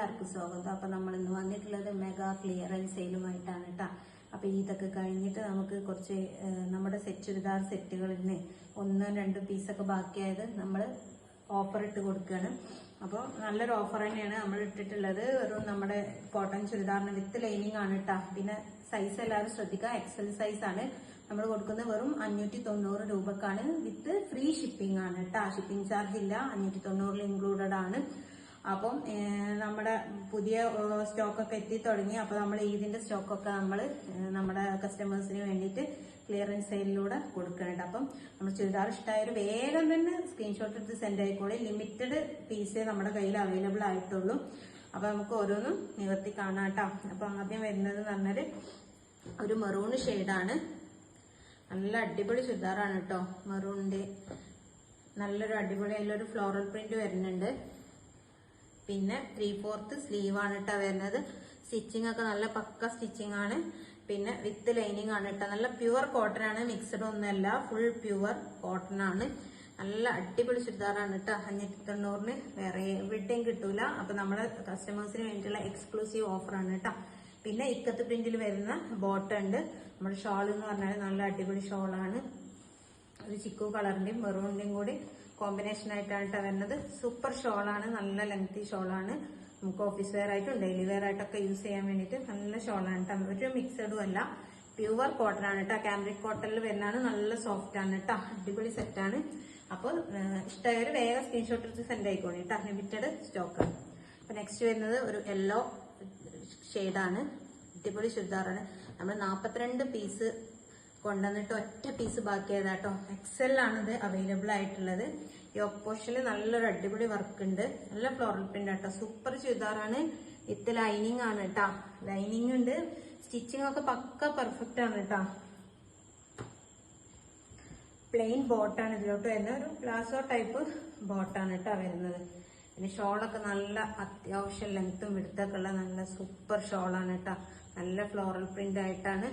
എല്ലാവർക്കും സ്വാഗതം. അപ്പൊ നമ്മൾ ഇന്ന് വന്നിട്ടുള്ളത് മെഗാ ക്ലിയറൻസ് സെയിലുമായിട്ടാണ് കേട്ടോ. അപ്പൊ ഇതൊക്കെ കഴിഞ്ഞിട്ട് നമുക്ക് കുറച്ച് നമ്മുടെ ചുരിദാർ സെറ്റുകളിൽ നിന്ന് 1-2 പീസൊക്കെ ബാക്കിയായത് നമ്മൾ ഓഫർ ഇട്ട് കൊടുക്കുകയാണ്. അപ്പോൾ നല്ലൊരു ഓഫർ തന്നെയാണ് നമ്മൾ ഇട്ടിട്ടുള്ളത്. വെറും നമ്മുടെ കോട്ടൺ ചുരിദാറിന് വിത്ത് ലൈനിങ് ആണ് കേട്ടോ. പിന്നെ സൈസ് എല്ലാവരും ശ്രദ്ധിക്കുക, എക്സൽ സൈസ് ആണ് നമ്മൾ കൊടുക്കുന്നത്. വെറും 590 രൂപക്കാണ് വിത്ത് ഫ്രീ ഷിപ്പിംഗ് ആണ് കേട്ടോ. ഷിപ്പിംഗ് ചാർജ് ഇല്ല, 590 ഇൻക്ലൂഡഡ് ആണ്. അപ്പം നമ്മുടെ പുതിയ സ്റ്റോക്കൊക്കെ എത്തി തുടങ്ങി. അപ്പൊ നമ്മൾ ഇതിന്റെ സ്റ്റോക്കൊക്കെ നമ്മൾ നമ്മുടെ കസ്റ്റമേഴ്സിന് വേണ്ടിയിട്ട് ക്ലിയറൻസ് സെയിലിലൂടെ കൊടുക്കുന്നുണ്ട്. അപ്പം നമ്മൾ ചുരിദാർ ഇഷ്ടമായൊരു വേഗം തന്നെ സ്ക്രീൻഷോട്ട് എടുത്ത് സെൻഡ് ആയിക്കോളി. ലിമിറ്റഡ് പീസേ നമ്മുടെ കയ്യിൽ അവൈലബിൾ ആയിട്ടുള്ളൂ. അപ്പൊ നമുക്ക് ഓരോന്നും നിവർത്തി കാണാം കേട്ടോ. അപ്പൊ ആദ്യം വരുന്നത് എന്ന് പറഞ്ഞാല് ഒരു മെറൂൺ ഷെയ്ഡാണ്. നല്ല അടിപൊളി ചുരിദാറാണ് കേട്ടോ. മെറൂണിന്റെ നല്ലൊരു അടിപൊളി അതിലൊരു ഫ്ലോറൽ പ്രിന്റ് വരുന്നുണ്ട്. പിന്നെ 3/4 സ്ലീവ് ആണ് കേട്ടോ വരുന്നത്. സ്റ്റിച്ചിങ് ഒക്കെ നല്ല പക്ക സ്റ്റിച്ചിങ് ആണ്. പിന്നെ വിത്ത് ലൈനിങ് ആണ് കേട്ടോ. നല്ല പ്യുവർ കോട്ടൺ ആണ്, മിക്സഡ് ഒന്നല്ല, ഫുൾ പ്യുവർ കോട്ടൺ ആണ്. നല്ല അടിപൊളി ചുരിദാറാണ് കേട്ടോ. 590 വേറെ എവിടെയും കിട്ടൂല. അപ്പൊ നമ്മുടെ കസ്റ്റമേഴ്സിന് വേണ്ടിയിട്ടുള്ള എക്സ്ക്ലൂസീവ് ഓഫർ ആണ് കേട്ടോ. പിന്നെ ഇക്കത്ത് പ്രിന്റിൽ വരുന്ന ബോട്ടം ഉണ്ട്. നമ്മുടെ ഷോൾ എന്ന് പറഞ്ഞാൽ നല്ല അടിപൊളി ഷോളാണ്. ഒരു ചിക്കു കളറിന്റെയും മെറൂണിന്റെയും കൂടി കോമ്പിനേഷൻ ആയിട്ടാണ് കേട്ടോ വരുന്നത്. സൂപ്പർ ഷോളാണ്, നല്ല ലെങ്തി ഷോളാണ്. നമുക്ക് ഓഫീസ് വെയർ ആയിട്ടും ഡെയിലി വെയർ ആയിട്ടൊക്കെ യൂസ് ചെയ്യാൻ വേണ്ടിയിട്ട് നല്ല ഷോളാണ് കേട്ടോ. ഒരു മിക്സഡും അല്ല, പ്യുവർ കോട്ടൺ ആണ് കേട്ടോ. കാംബ്രിക് കോട്ടണിൽ വരുന്നതാണ്, നല്ല സോഫ്റ്റ് ആണ് കേട്ടോ. അടിപൊളി സെറ്റാണ്. അപ്പോൾ ഇഷ്ടമായൊരു വേഗം സ്ക്രീൻഷോട്ട് എടുത്ത് സെൻഡ് ആയിക്കോളി കേട്ടോ. ലിമിറ്റഡ് സ്റ്റോക്കാണ്. അപ്പൊ നെക്സ്റ്റ് വരുന്നത് ഒരു യെല്ലോ ഷെയ്ഡാണ്. അടിപൊളി ചുരിദാറാണ്. നമ്മൾ 42 പീസ് കൊണ്ടുവന്നിട്ട് ഒറ്റ പീസ് ബാക്കിയായതാട്ടോ. എക്സെല്ലാണ് ഇത് അവൈലബിൾ ആയിട്ടുള്ളത്. ഈ ഓപ്പോഷനിൽ നല്ലൊരു അടിപൊളി വർക്ക് ഉണ്ട്. നല്ല ഫ്ലോറൽ പ്രിന്റ് ആട്ടോ. സൂപ്പർ ചുരിദാറാണ്. വിത്ത് ലൈനിങ് ആണ് കേട്ടോ. ലൈനിങ് ഉണ്ട്. സ്റ്റിച്ചിങ് ഒക്കെ പക്ക പെർഫെക്റ്റ് ആണ് കേട്ടോ. പ്ലെയിൻ ബോട്ടാണ് ഇതിലോട്ട് വരുന്നത്. ഒരു പ്ലാസോ ടൈപ്പ് ബോട്ടാണ് കേട്ടോ വരുന്നത്. പിന്നെ ഷോളൊക്കെ നല്ല അത്യാവശ്യം ലെങ്ത്തും വിടുത്തൊക്കെ ഉള്ള നല്ല സൂപ്പർ ഷോളാണ് കേട്ടോ. നല്ല ഫ്ലോറൽ പ്രിന്റ് ആയിട്ടാണ്.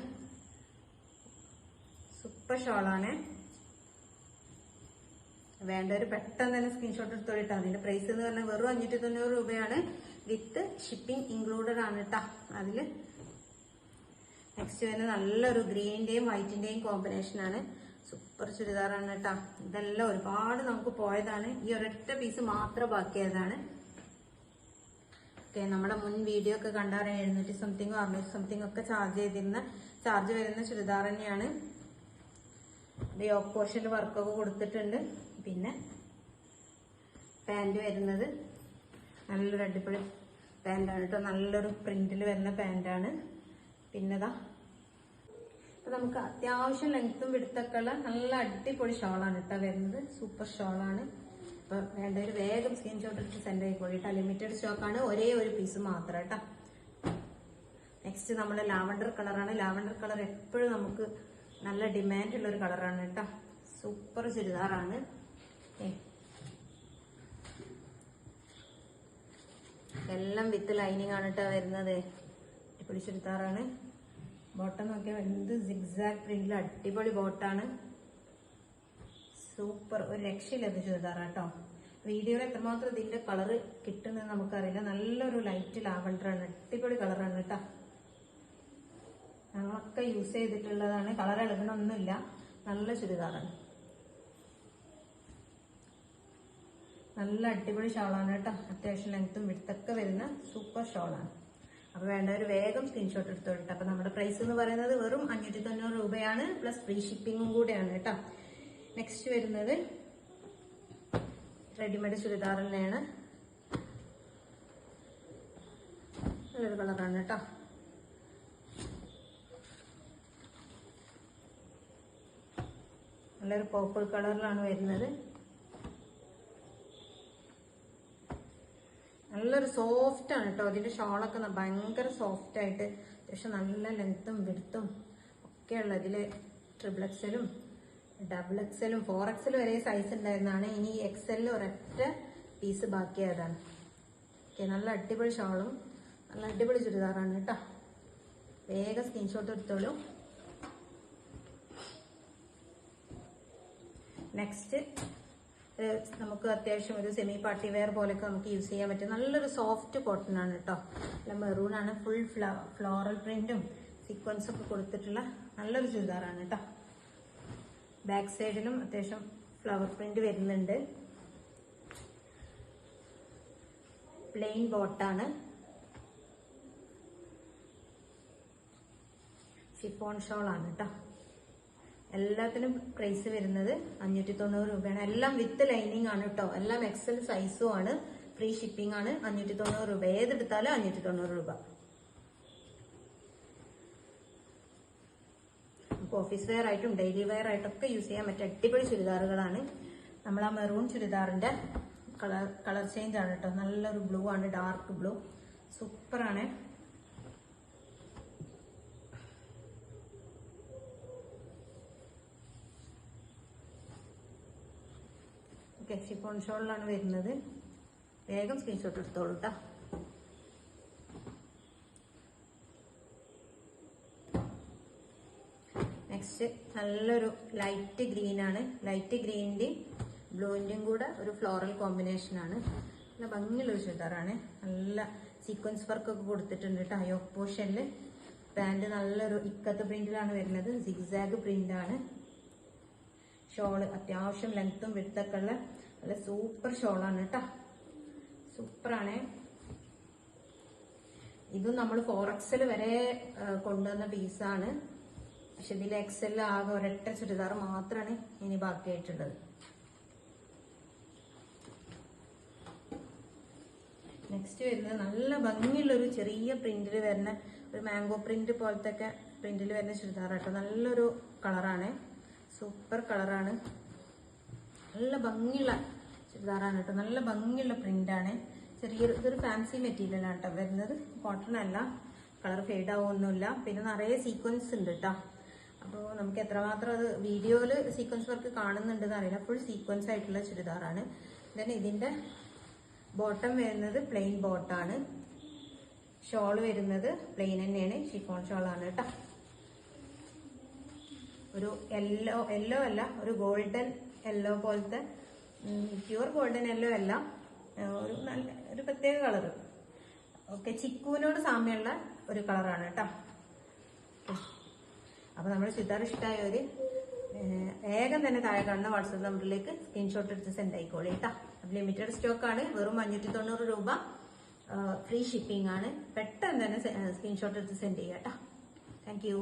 സൂപ്പർ ഷോളാണ്. വേണ്ടവര് പെട്ടെന്ന് തന്നെ സ്ക്രീൻഷോട്ട് എടുത്തോളിട്ടോ. അതിന്റെ പ്രൈസ് എന്ന് പറഞ്ഞാൽ വെറും 590 രൂപയാണ്. വിത്ത് ഷിപ്പിംഗ് ഇൻക്ലൂഡഡ് ആണ് കേട്ടോ. അതില് നെക്സ്റ്റ് വരുന്നത് നല്ലൊരു ഗ്രീനിന്റെയും വൈറ്റിന്റെയും കോമ്പിനേഷൻ ആണ്. സൂപ്പർ ചുരിദാറാണ് കേട്ടോ. ഇതെല്ലാം ഒരുപാട് നമുക്ക് പോയതാണ്. ഈ ഒരൊറ്റ പീസ് മാത്രം ബാക്കിയായതാണ്. ഓക്കെ, നമ്മുടെ മുൻ വീഡിയോ ഒക്കെ കണ്ടാറ് 700 സംതിങ്ങോ 600 സംതിങ് ഒക്കെ ചാർജ് വരുന്ന ചുരിദാർ തന്നെയാണ്. യോക്ക് പോർഷനിൽ വർക്കൊക്കെ കൊടുത്തിട്ടുണ്ട്. പിന്നെ പാന്റ് വരുന്നത് നല്ലൊരു അടിപൊളി പാന്റാണ് കേട്ടോ. നല്ലൊരു പ്രിന്റിൽ വരുന്ന പാന്റാണ്. പിന്നെതാ അപ്പൊ നമുക്ക് അത്യാവശ്യം ലെങ്ത്തും വിടുത്തൊക്കെ ഉള്ള നല്ല അടിപൊളി ഷോളാണ് കേട്ടോ വരുന്നത്. സൂപ്പർ ഷോളാണ്. അപ്പൊ വേണ്ടൊരു വേഗം സ്ക്രീൻഷോട്ട് എടുത്ത് സെൻഡ് ആയിക്കോളിട്ടോ. ലിമിറ്റഡ് സ്റ്റോക്കാണ്. ഒരേ ഒരു പീസ് മാത്രം കേട്ടോ. നെക്സ്റ്റ് നമ്മുടെ ലാവണ്ടർ കളറാണ്. ലാവണ്ടർ കളർ എപ്പോഴും നമുക്ക് നല്ല ഡിമാൻഡ് ഉള്ള ഒരു കളറാണ് കേട്ടോ. സൂപ്പർ ചുരിദാറാണ്. എല്ലാം വിത്ത് ലൈനിങ് ആണ് കേട്ടോ വരുന്നത്. അടിപൊളി ചുരിദാറാണ്. ബോട്ടം നോക്കിയാൽ എന്ത് സിഗ്സാഗ് പ്രിന്റിൽ അടിപൊളി ബോട്ടാണ്. സൂപ്പർ, ഒരു രക്ഷയില്ല ഇത് ചുരിദാറാട്ടോ. വീഡിയോയിൽ എത്രമാത്രം ഇതിന്റെ കളറ് കിട്ടുന്നത് നമുക്കറിയില്ല. നല്ലൊരു ലൈറ്റ് ലാവണ്ടറാണ്. അടിപൊളി കളറാണ് കേട്ടോ. ഞങ്ങളൊക്കെ യൂസ് ചെയ്തിട്ടുള്ളതാണ്. കളർ ഇളകണമൊന്നുമില്ല. നല്ല ചുരിദാറാണ്. നല്ല അടിപൊളി ഷോളാണ് കേട്ടോ. അത്യാവശ്യം ലെങ്ത്തും വിടുത്തൊക്കെ വരുന്ന സൂപ്പർ ഷോളാണ്. അപ്പൊ വേണ്ടവര് വേഗം സ്ക്രീൻഷോട്ട് എടുത്തോട്ടെ. അപ്പൊ നമ്മുടെ പ്രൈസ് എന്ന് പറയുന്നത് വെറും 590 രൂപയാണ്. പ്ലസ് ഫ്രീ ഷിപ്പിംഗും കൂടെയാണ് കേട്ടോ. നെക്സ്റ്റ് വരുന്നത് റെഡിമെയ്ഡ് ചുരിദാർ തന്നെയാണ്. നല്ലൊരു കളറാണ് കേട്ടോ. നല്ലൊരു പർപ്പിൾ കളറിലാണ് വരുന്നത്. നല്ലൊരു സോഫ്റ്റ് ആണ് കേട്ടോ. അതിന്റെ ഷോളൊക്കെ ഭയങ്കര സോഫ്റ്റ് ആയിട്ട് അത്യാവശ്യം നല്ല ലെങ്ത്തും വിടുത്തും ഒക്കെ ഉള്ള. ഇതില് XXL, XXL, 4XL വരെ സൈസ് ഉണ്ടായിരുന്നതാണ്. ഇനി XL ഒരൊറ്റ പീസ് ബാക്കിയായതാണ്. ഓക്കെ, നല്ല അടിപൊളി ഷോളും നല്ല അടിപൊളി ചുരിദാറാണ് കേട്ടോ. വേഗം സ്ക്രീൻഷോട്ട് എടുത്തോളൂ. നെക്സ്റ്റ് നമുക്ക് അത്യാവശ്യം ഒരു സെമി പാർട്ടി വെയർ പോലെയൊക്കെ നമുക്ക് യൂസ് ചെയ്യാൻ പറ്റും. നല്ലൊരു സോഫ്റ്റ് കോട്ടൺ ആണ് കേട്ടോ. നല്ല മെറൂൺ ആണ്. ഫുൾ ഫ്ലോറൽ പ്രിന്റും സീക്വൻസും ഒക്കെ കൊടുത്തിട്ടുള്ള നല്ലൊരു ചുരിദാറാണ് കേട്ടോ. ബാക്ക് സൈഡിലും അത്യാവശ്യം ഫ്ലവർ പ്രിന്റ് വരുന്നുണ്ട്. പ്ലെയിൻ ബോട്ടാണ്. ഷിഫോൺ ഷോൾ ആണ് കേട്ടോ. എല്ലാത്തിനും പ്രൈസ് വരുന്നത് 590 രൂപയാണ്. എല്ലാം വിത്ത് ലൈനിങ് ആണ് കേട്ടോ. എല്ലാം എക്സൽ സൈസും ആണ്. ഫ്രീ ഷിപ്പിംഗ് ആണ്. 590 രൂപ. ഏതെടുത്താലും 590 രൂപ. ഓഫീസ് വെയർ ആയിട്ടും ഡെയിലി വെയർ ആയിട്ടൊക്കെ യൂസ് ചെയ്യാൻ പറ്റിയ അടിപൊളി ചുരിദാറുകളാണ്. നമ്മൾ ആ മെറൂൺ ചുരിദാറിന്റെ കളർ ചേഞ്ച് ആണ് കേട്ടോ. നല്ലൊരു ബ്ലൂ ആണ്, ഡാർക്ക് ബ്ലൂ. സൂപ്പറാണ്. ഷിഫോൺ ഷോളിലാണ് വരുന്നത്. വേഗം സ്ക്രീൻഷോട്ട് എടുത്തോളൂ കേട്ടോ. നെക്സ്റ്റ് നല്ലൊരു ലൈറ്റ് ഗ്രീൻ ആണ്. ലൈറ്റ് ഗ്രീനിന്റെയും ബ്ലൂവിന്റെയും കൂടെ ഒരു ഫ്ലോറൽ കോമ്പിനേഷൻ ആണ്. നല്ല ഭംഗിയുള്ളൊരു ചുരിദാറാണ്. നല്ല സീക്വൻസ് വർക്ക് ഒക്കെ കൊടുത്തിട്ടുണ്ട് കേട്ടോ. യോക്ക് പോർഷനിൽ പാന്റ് നല്ലൊരു ഇക്കത്ത് പ്രിന്റിലാണ് വരുന്നത്. സിഗ്സാഗ് പ്രിന്റ് ആണ്. ഷോള് അത്യാവശ്യം ലെങ്ത്തും വിടുത്തൊക്കെ ഉള്ള നല്ല സൂപ്പർ ഷോളാണ് കേട്ടോ. സൂപ്പറാണ്. ഇതും നമ്മൾ 4XL വരെ കൊണ്ടുവന്ന പീസാണ്. പക്ഷെ ഇതിൽ XL ആകെ ഒരൊറ്റ ചുരിദാർ മാത്രമാണ് ഇനി ബാക്കിയായിട്ടുള്ളത്. നെക്സ്റ്റ് വരുന്നത് നല്ല ഭംഗിയുള്ളൊരു ചെറിയ പ്രിന്റിൽ വരുന്ന ഒരു മാംഗോ പ്രിന്റ് പോലത്തെ ഒക്കെ പ്രിന്റിൽ വരുന്ന ചുരിദാറാട്ടോ. നല്ലൊരു കളറാണ്. സൂപ്പർ കളറാണ്. നല്ല ഭംഗിയുള്ള ചുരിദാറാണ് കേട്ടോ. നല്ല ഭംഗിയുള്ള പ്രിന്റാണ്. ഇതൊരു ഫാൻസി മെറ്റീരിയൽ ആണ് കേട്ടോ വരുന്നത്. കോട്ടൺ അല്ല. കളർ ഫെയ്ഡ് ആവുമൊന്നുമില്ല. പിന്നെ നിറയെ സീക്വൻസ് ഉണ്ട് കേട്ടോ. അപ്പോൾ നമുക്ക് എത്രമാത്രം അത് വീഡിയോയിൽ സീക്വൻസ് വർക്ക് കാണുന്നുണ്ടെന്ന് അറിയില്ല. ഫുൾ സീക്വൻസ് ആയിട്ടുള്ള ചുരിദാറാണ്. ദെൻ ഇതിന്റെ ബോട്ടം വരുന്നത് പ്ലെയിൻ ബോട്ടാണ്. ഷോൾ വരുന്നത് പ്ലെയിൻ തന്നെയാണ്. ഷിഫോൺ ഷോളാണ് കേട്ടോ. ഒരു യെല്ലോ അല്ല, ഒരു ഗോൾഡൻ യെല്ലോ പോലത്തെ, പ്യുവർ ഗോൾഡൻ യെല്ലോ അല്ല, ഒരു നല്ല ഒരു പ്രത്യേക കളറ്. ഓക്കെ, ചിക്കുവിനോട് സാമ്യമുള്ള ഒരു കളറാണ് കേട്ടോ. അപ്പൊ നമ്മുടെ ചുരിദാർ ഇഷ്ടമായവര് വേഗം തന്നെ താഴെ കാണുന്ന വാട്സാപ്പ് നമ്പറിലേക്ക് സ്ക്രീൻഷോട്ട് എടുത്ത് സെൻഡ് ആയിക്കോളി കേട്ടോ. ലിമിറ്റഡ് സ്റ്റോക്ക് ആണ്. വെറും 590 രൂപ. ഫ്രീ ഷിപ്പിംഗ് ആണ്. പെട്ടെന്ന് തന്നെ സ്ക്രീൻഷോട്ട് എടുത്ത് സെൻഡ് ചെയ്യാം കേട്ടോ. Thank you.